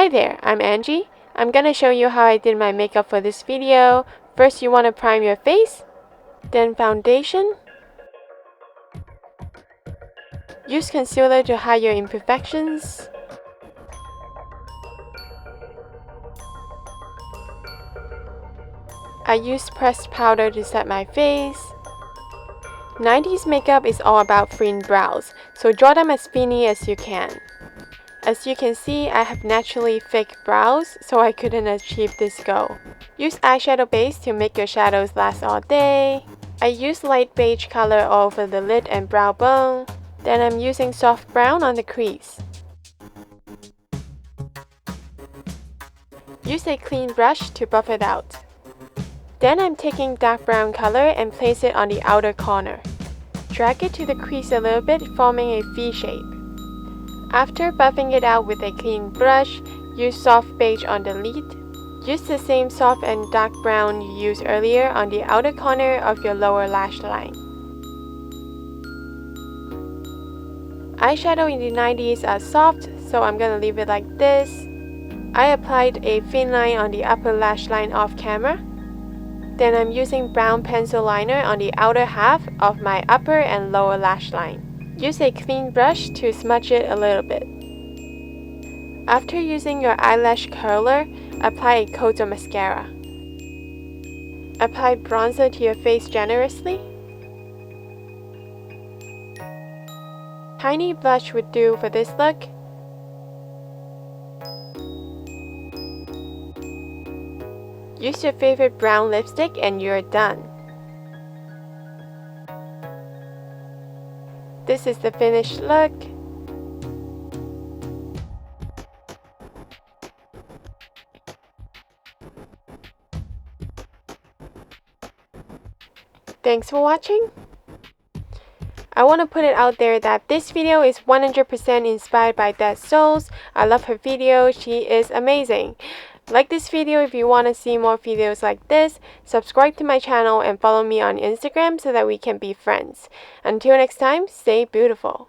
Hi there, I'm Angie. I'm gonna show you how I did my makeup for this video. First, you want to prime your face, then foundation. Use concealer to hide your imperfections. I used pressed powder to set my face. 90s makeup is all about freeing brows, so draw them as skinny as you can. As you can see, I have naturally thick brows, so I couldn't achieve this goal. Use eyeshadow base to make your shadows last all day. I use light beige color all over the lid and brow bone. Then I'm using soft brown on the crease. Use a clean brush to buff it out. Then I'm taking dark brown color and place it on the outer corner. Drag it to the crease a little bit, forming a V shape. After buffing it out with a clean brush, use soft beige on the lid. Use the same soft and dark brown you used earlier on the outer corner of your lower lash line. Eyeshadow in the 90s are soft, so I'm gonna leave it like this. I applied a thin line on the upper lash line off camera. Then I'm using brown pencil liner on the outer half of my upper and lower lash line. Use a clean brush to smudge it a little bit. After using your eyelash curler, apply a coat of mascara. Apply bronzer to your face generously. Tiny blush would do for this look. Use your favorite brown lipstick and you're done. This is the finished look. Thanks for watching. I want to put it out there that this video is 100% inspired by Dead Souls. I love her video, she is amazing. Like this video if you want to see more videos like this. Subscribe to my channel and follow me on Instagram so that we can be friends. Until next time, stay beautiful.